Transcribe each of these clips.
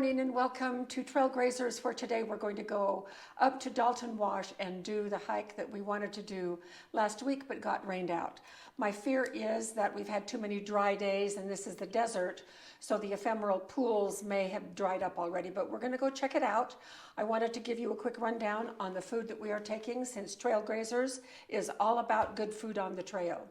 morning and welcome to Trail Grazers. For today we're going to go up to Dalton Wash and do the hike that we wanted to do last week but got rained out. My fear is that we've had too many dry days and this is the desert, so the ephemeral pools may have dried up already, but we're going to go check it out. I wanted to give you a quick rundown on the food that we are taking, since Trail Grazers is all about good food on the trail.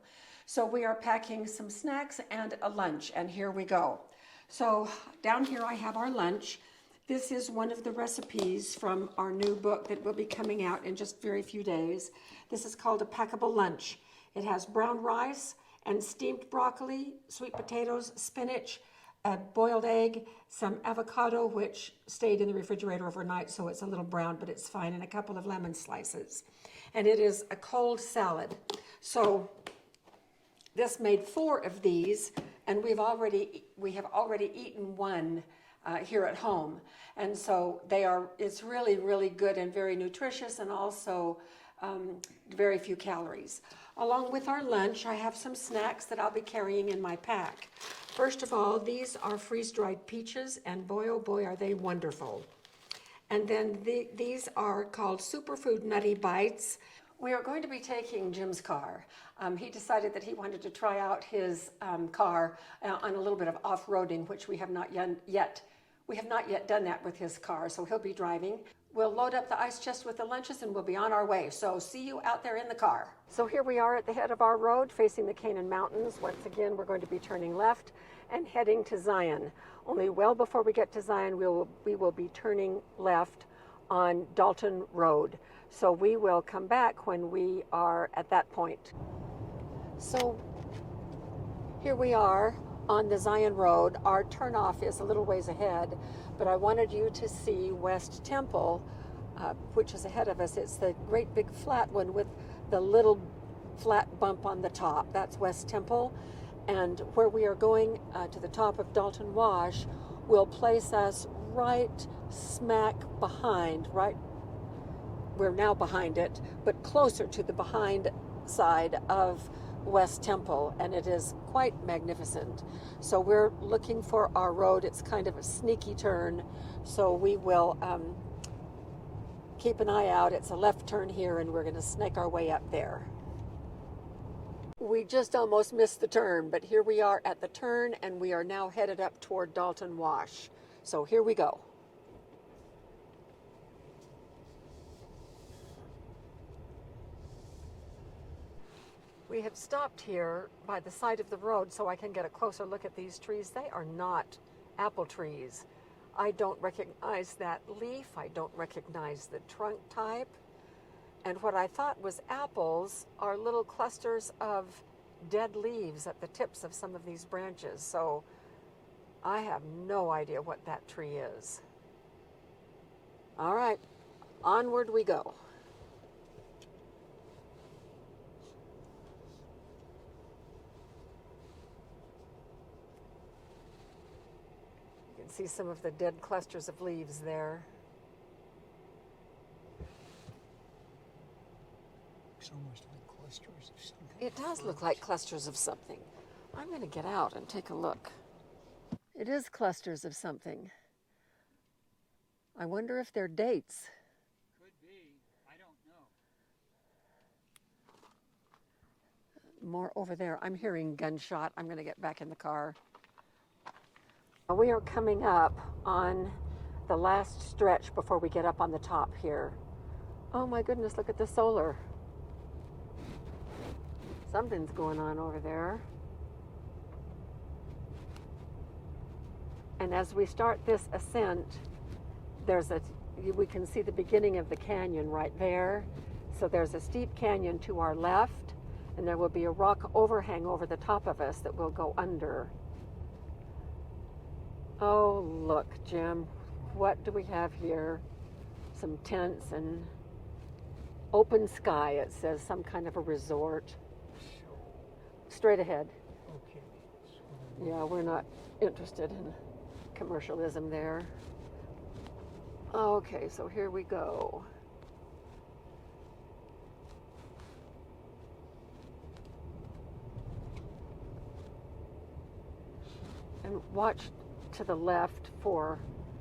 So we are packing some snacks and a lunch, and here we go. So down here I have our lunch. This is one of the recipes from our new book that will be coming out in just very few days. This is called a packable lunch. It has brown rice and steamed broccoli, sweet potatoes, spinach, a boiled egg, some avocado, which stayed in the refrigerator overnight, so it's a little brown, but it's fine, and a couple of lemon slices. And it is a cold salad. So this made 4 of these, and we have already eaten one here at home, and so it's really good and very nutritious, and also very few calories. Along with our lunch, I have some snacks that I'll be carrying in my pack. First of all, these are freeze-dried peaches, and boy oh boy are they wonderful. And then these are called Superfood Nutty Bites. We are going to be taking Jim's car. He decided that he wanted to try out his car on a little bit of off-roading, which we have not yet done that with his car, so he'll be driving. We'll load up the ice chest with the lunches and we'll be on our way. So see you out there in the car. So here we are at the head of our road facing the Canaan Mountains. Once again, we're going to be turning left and heading to Zion. Only well before we get to Zion, we will be turning left on Dalton Road. So we will come back when we are at that point. So here we are on the Zion Road. Our turnoff is a little ways ahead, but I wanted you to see West Temple, which is ahead of us. It's the great big flat one with the little flat bump on the top. That's West Temple. And where we are going to the top of Dalton Wash will place us right smack behind, we're now behind it, but closer to the behind side of West Temple, and it is quite magnificent. So we're looking for our road. It's kind of a sneaky turn, so we will keep an eye out. It's a left turn here, and we're going to snake our way up there. We just almost missed the turn, but here we are at the turn, and we are now headed up toward Dalton Wash. So here we go. We have stopped here by the side of the road so I can get a closer look at these trees. They are not apple trees. I don't recognize that leaf. I don't recognize the trunk type. And what I thought was apples are little clusters of dead leaves at the tips of some of these branches. So I have no idea what that tree is. All right, onward we go. See some of the dead clusters of leaves there. It's almost like clusters of something. It does look like clusters of something. I'm going to get out and take a look. It is clusters of something. I wonder if they're dates. Could be. I don't know. More over there. I'm hearing gunshot. I'm going to get back in the car. We are coming up on the last stretch before we get up on the top here. Oh my goodness, look at the solar. Something's going on over there. And as we start this ascent, we can see the beginning of the canyon right there. So there's a steep canyon to our left, and there will be a rock overhang over the top of us that will go under. Oh, look, Jim, what do we have here? Some tents and open sky. It says some kind of a resort. Straight ahead. Okay. Yeah, we're not interested in commercialism there. Okay, so here we go. And watch to the left for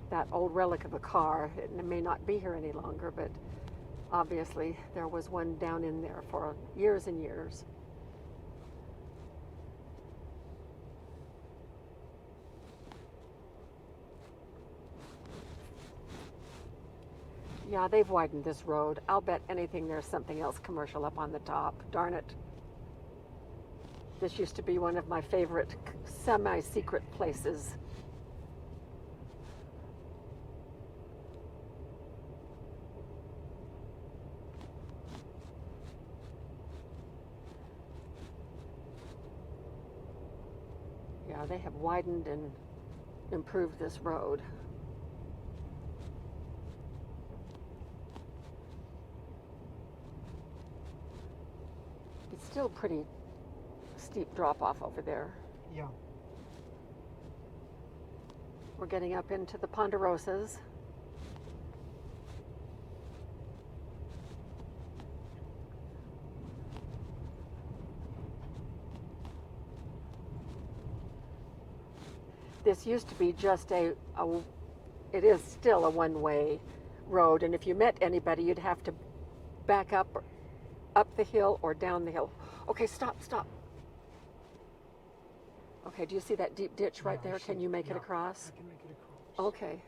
that old relic of a car. It may not be here any longer, but obviously there was one down in there for years and years. Yeah, they've widened this road. I'll bet anything there's something else commercial up on the top. Darn it. This used to be one of my favorite semi-secret places. Yeah, they have widened and improved this road. It's still pretty steep drop off over there. Yeah. We're getting up into the Ponderosas. This used to be just it is still a one-way road, and if you met anybody, you'd have to back up the hill or down the hill. Okay, stop. Okay, do you see that deep ditch right there? Can you make it across? I can make it across. Okay.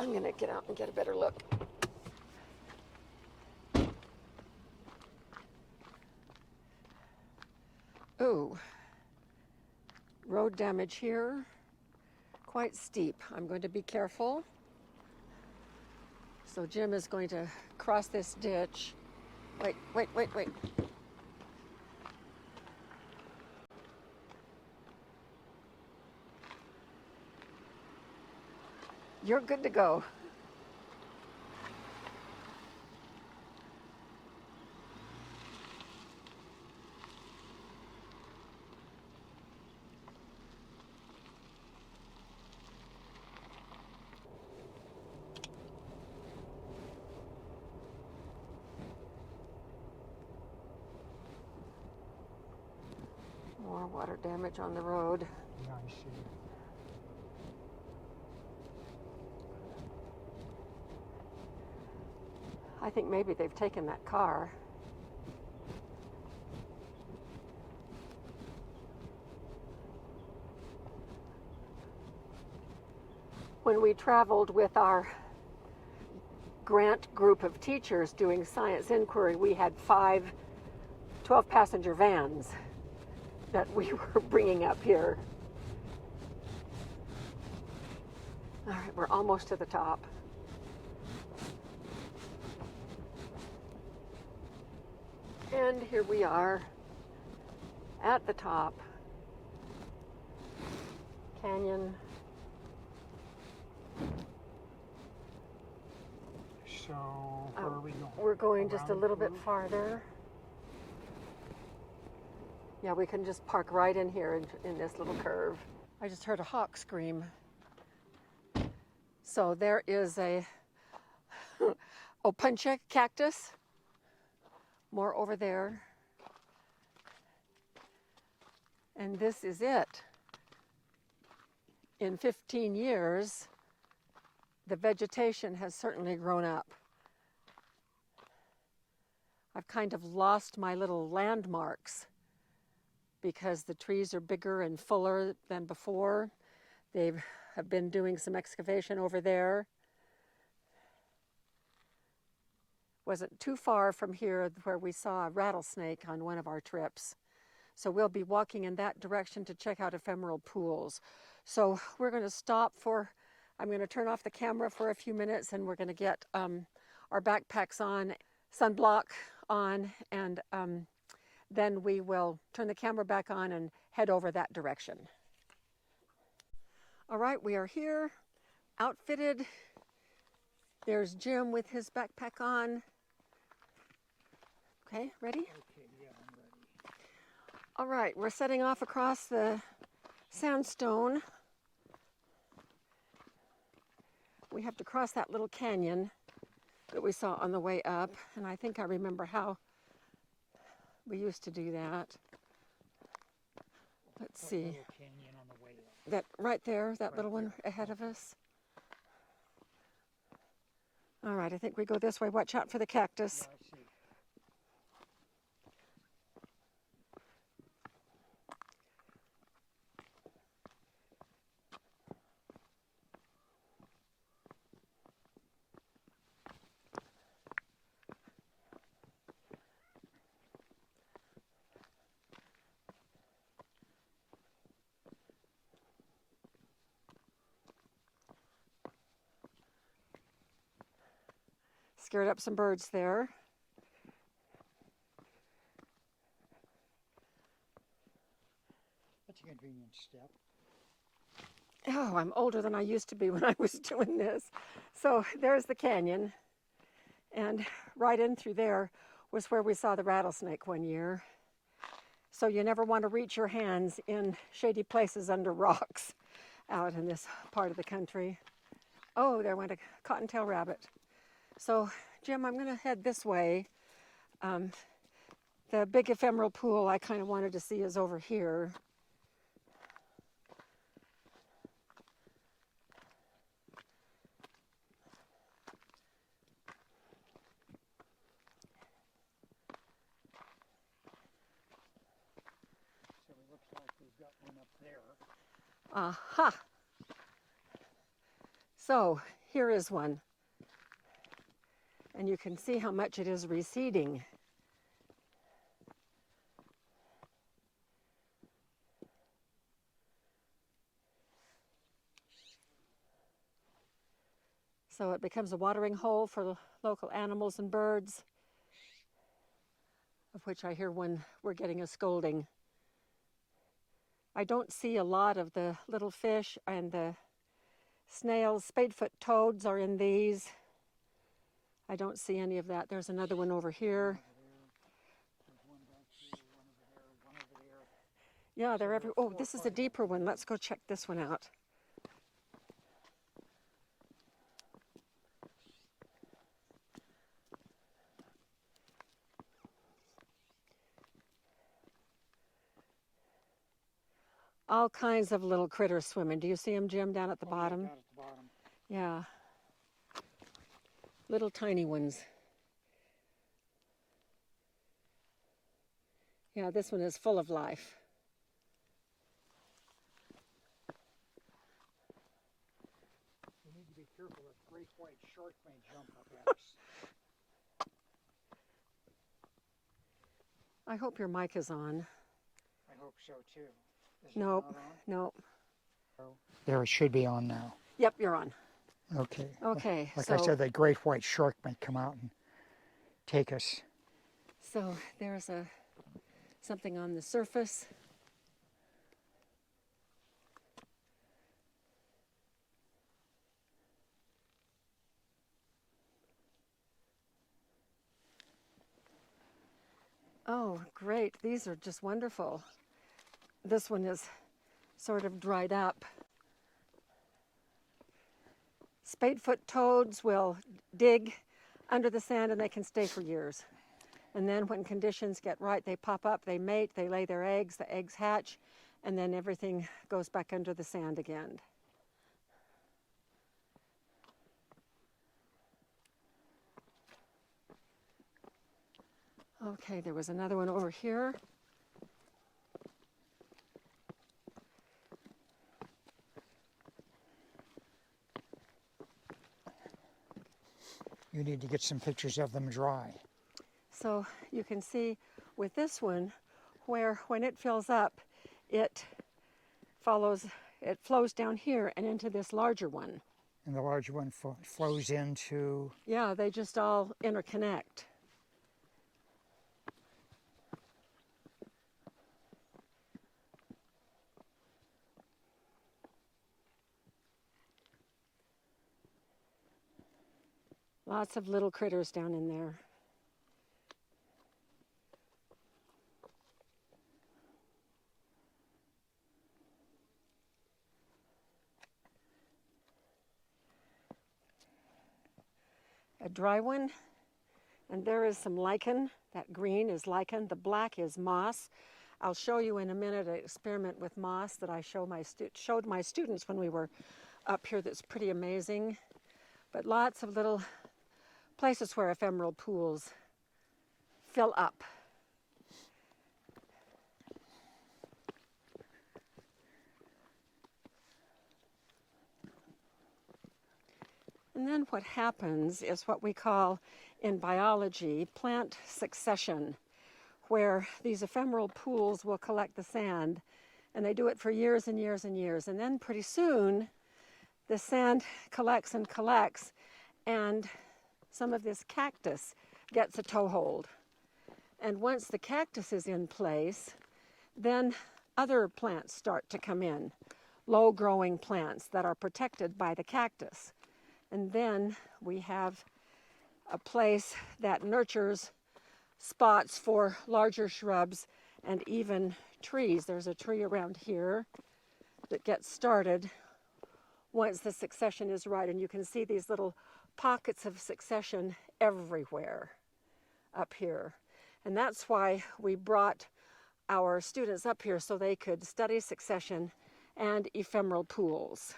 I'm gonna get out and get a better look. Ooh. Road damage here. Quite steep. I'm going to be careful. So Jim is going to cross this ditch. Wait. You're good to go. More water damage on the road. Yeah, I see. I think maybe they've taken that car. When we traveled with our grant group of teachers doing science inquiry, we had 5 12-passenger vans that we were bringing up here. All right, we're almost to the top. And here we are at the top. Canyon. So, where are we going? We're going just a Around little the bit farther. Yeah, we can just park right in here in this little curve. I just heard a hawk scream. So there is a opuntia cactus. More over there. And this is it. In 15 years, the vegetation has certainly grown up. I've kind of lost my little landmarks because the trees are bigger and fuller than before. They have been doing some excavation over there. Wasn't too far from here where we saw a rattlesnake on one of our trips. So we'll be walking in that direction to check out ephemeral pools. So we're going to stop I'm going to turn off the camera for a few minutes, and we're going to get our backpacks on, sunblock on, and then we will turn the camera back on and head over that direction. All right, we are here, outfitted. There's Jim with his backpack on. Okay, ready? Okay, yeah, I'm ready. All right, we're setting off across the sandstone. We have to cross that little canyon that we saw on the way up, and I think I remember how we used to do that. Let's see. Little canyon on the way up. That right there, that Right little one there. ahead of us. All right, I think we go this way. Watch out for the cactus. Yeah, I see. Scared up some birds there. That's a convenient step. Oh, I'm older than I used to be when I was doing this. So there's the canyon. And right in through there was where we saw the rattlesnake one year. So you never want to reach your hands in shady places under rocks out in this part of the country. Oh, there went a cottontail rabbit. So, Jim, I'm going to head this way. The big ephemeral pool I kind of wanted to see is over here. So it looks like we've got one up there. Aha! So, here is one. And you can see how much it is receding. So it becomes a watering hole for local animals and birds, of which I hear one, we're getting a scolding. I don't see a lot of the little fish and the snails. Spadefoot toads are in these. I don't see any of that. There's another one over here. There's one back here, one over there, one over there. Yeah, they're So every. there Oh, are 4 or this is a 5 deeper over one. there. Let's go check this one out. All kinds of little critters swimming. Do you see them, Jim, down at the Oh, yeah, bottom? down at the bottom. Yeah. Little tiny ones. Yeah, this one is full of life. We need to be careful. A great white shark may jump up at us. I hope your mic is on. I hope so too. Is it Nope, not on? nope. There, it should be on now. Yep, you're on. Okay. Okay, Like so, I said, the great white shark may come out and take us. so there's something on the surface. Oh, great. These are just wonderful. This one is sort of dried up. Spadefoot toads will dig under the sand and they can stay for years. And then when conditions get right, they pop up, they mate, they lay their eggs, the eggs hatch, and then everything goes back under the sand again. Okay, there was another one over here. You need to get some pictures of them dry. So you can see with this one, where when it fills up, it flows down here and into this larger one. And the larger one flows into... Yeah, they just all interconnect. Lots of little critters down in there. A dry one, and there is some lichen. That green is lichen. The black is moss. I'll show you in a minute an experiment with moss that I showed my students when we were up here that's pretty amazing. But lots of little places where ephemeral pools fill up. And then what happens is what we call in biology plant succession, where these ephemeral pools will collect the sand, and they do it for years and years and years. And then pretty soon, the sand collects and collects, and some of this cactus gets a toehold. And once the cactus is in place, then other plants start to come in, low-growing plants that are protected by the cactus. And then we have a place that nurtures spots for larger shrubs and even trees. There's a tree around here that gets started once the succession is right. And you can see these little pockets of succession everywhere up here. And that's why we brought our students up here, so they could study succession and ephemeral pools.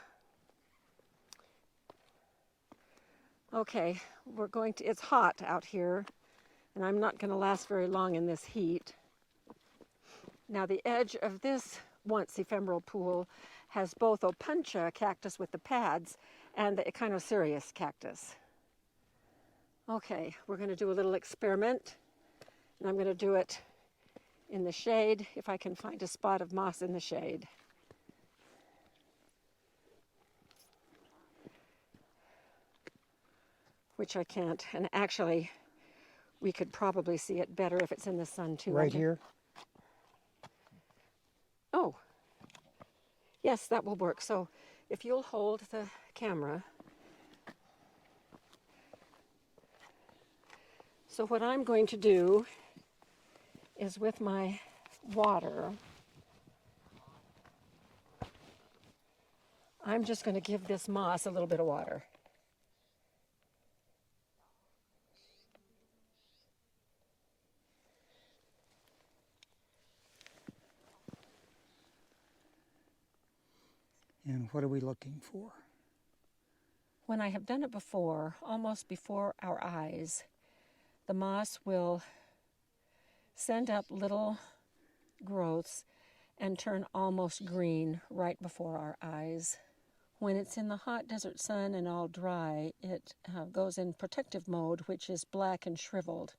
Okay, it's hot out here, and I'm not going to last very long in this heat. Now the edge of this once ephemeral pool has both opuntia cactus with the pads and the echinocereus cactus. Okay, we're going to do a little experiment, and I'm going to do it in the shade, if I can find a spot of moss in the shade. Which I can't, and actually we could probably see it better if it's in the sun too. Right here? Oh, yes, that will work. So if you'll hold the camera. So what I'm going to do is with my water, I'm just going to give this moss a little bit of water. And what are we looking for? When I have done it before, almost before our eyes, the moss will send up little growths and turn almost green right before our eyes. When it's in the hot desert sun and all dry, it goes in protective mode, which is black and shriveled.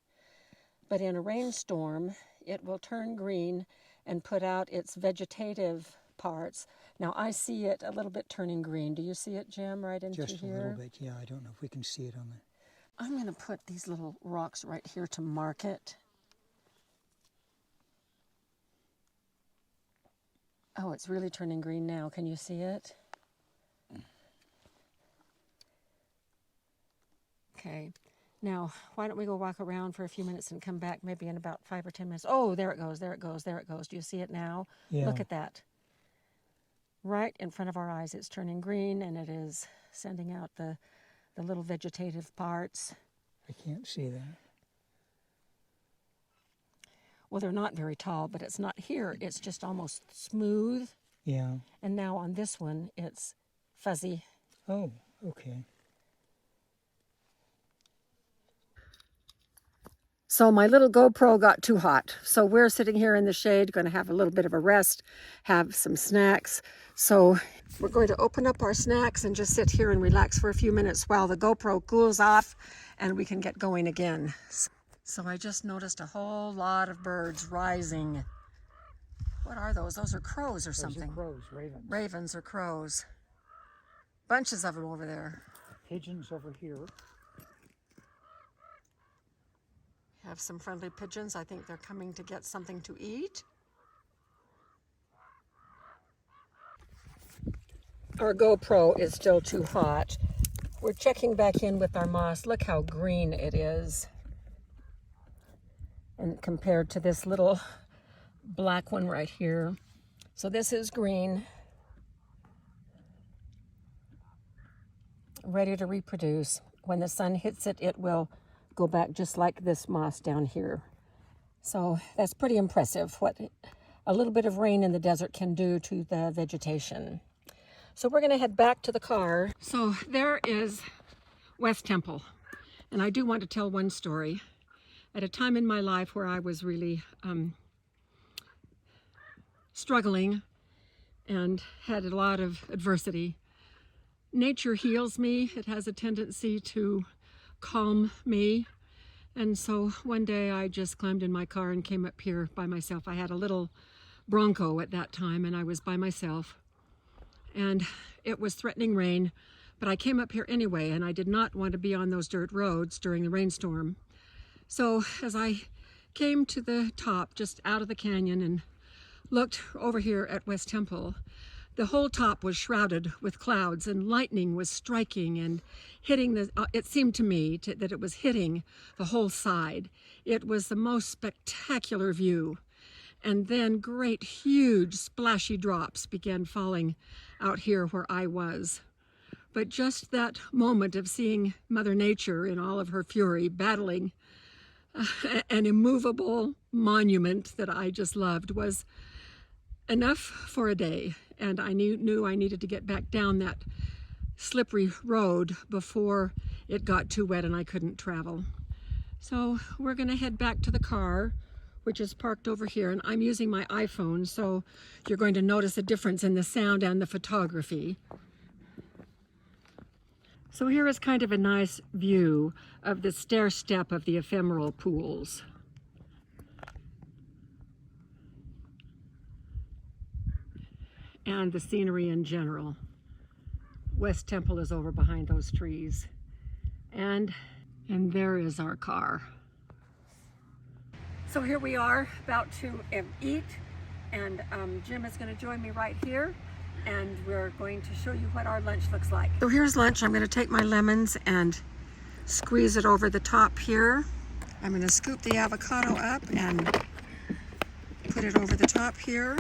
But in a rainstorm, it will turn green and put out its vegetative parts. Now I see it a little bit turning green. Do you see it, Jim, right into here? Just a little bit, yeah. I don't know if we can see it on the... I'm going to put these little rocks right here to mark it. Oh, it's really turning green now. Can you see it? Okay. Now, why don't we go walk around for a few minutes and come back maybe in about 5 or 10 minutes. Oh, there it goes, there it goes, there it goes. Do you see it now? Yeah. Look at that. Right in front of our eyes, it's turning green, and it is sending out the little vegetative parts. I can't see that. Well, they're not very tall, but it's not here. It's just almost smooth. Yeah. And now on this one, it's fuzzy. Oh, okay. So my little GoPro got too hot. So we're sitting here in the shade, going to have a little bit of a rest, have some snacks. So we're going to open up our snacks and just sit here and relax for a few minutes while the GoPro cools off and we can get going again. So I just noticed a whole lot of birds rising. What are those? Those are crows or something. Those are crows, ravens. Ravens or crows. Bunches of them over there. Pigeons over here. Have some friendly pigeons. I think they're coming to get something to eat. Our GoPro is still too hot. We're checking back in with our moss. Look how green it is. And compared to this little black one right here. So this is green. Ready to reproduce. When the sun hits it, it will go back just like this moss down here. So that's pretty impressive a little bit of rain in the desert can do to the vegetation. So we're going to head back to the car. So there is West Temple. And I do want to tell one story. At a time in my life where I was really struggling and had a lot of adversity, nature heals me. It has a tendency to calm me. And so one day I just climbed in my car and came up here by myself. I had a little Bronco at that time and I was by myself. And it was threatening rain, but I came up here anyway, and I did not want to be on those dirt roads during the rainstorm. So as I came to the top, just out of the canyon, and looked over here at West Temple, the whole top was shrouded with clouds, and lightning was striking and hitting the, it seemed to me that it was hitting the whole side. It was the most spectacular view. And then great, huge, splashy drops began falling out here where I was. But just that moment of seeing Mother Nature in all of her fury, battling an immovable monument that I just loved, was enough for a day. And I knew I needed to get back down that slippery road before it got too wet and I couldn't travel. So we're gonna head back to the car, which is parked over here, and I'm using my iPhone, so you're going to notice a difference in the sound and the photography. So here is kind of a nice view of the stair step of the ephemeral pools. And the scenery in general. West Temple is over behind those trees. And there is our car. So here we are about to eat, and Jim is going to join me right here, and we're going to show you what our lunch looks like. So here's lunch. I'm going to take my lemons and squeeze it over the top here. I'm going to scoop the avocado up and put it over the top here.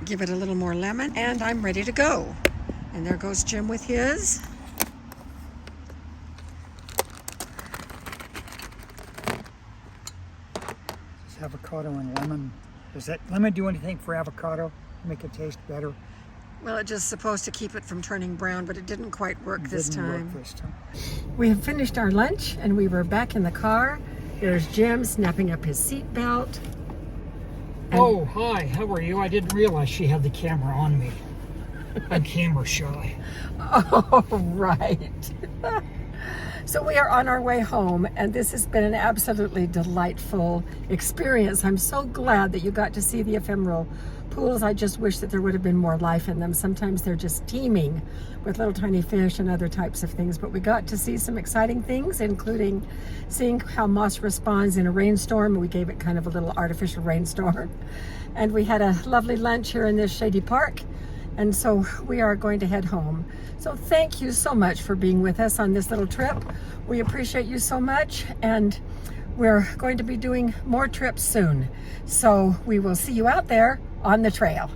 Give it a little more lemon, and I'm ready to go. And there goes Jim with his. This avocado and lemon. Does that lemon do anything for avocado? Make it taste better? Well, it's just supposed to keep it from turning brown, but it didn't quite work this time. Work this time. We have finished our lunch and we were back in the car. There's Jim snapping up his seat belt. Oh, hi. How are you? I didn't realize she had the camera on me. I'm camera shy. Oh, right. So we are on our way home, and this has been an absolutely delightful experience. I'm so glad that you got to see the ephemeral pools. I just wish that there would have been more life in them. Sometimes they're just teeming with little tiny fish and other types of things, but we got to see some exciting things, including seeing how moss responds in a rainstorm. We gave it kind of a little artificial rainstorm. And we had a lovely lunch here in this shady park. And so we are going to head home. So thank you so much for being with us on this little trip. We appreciate you so much, and we're going to be doing more trips soon. So we will see you out there on the trail.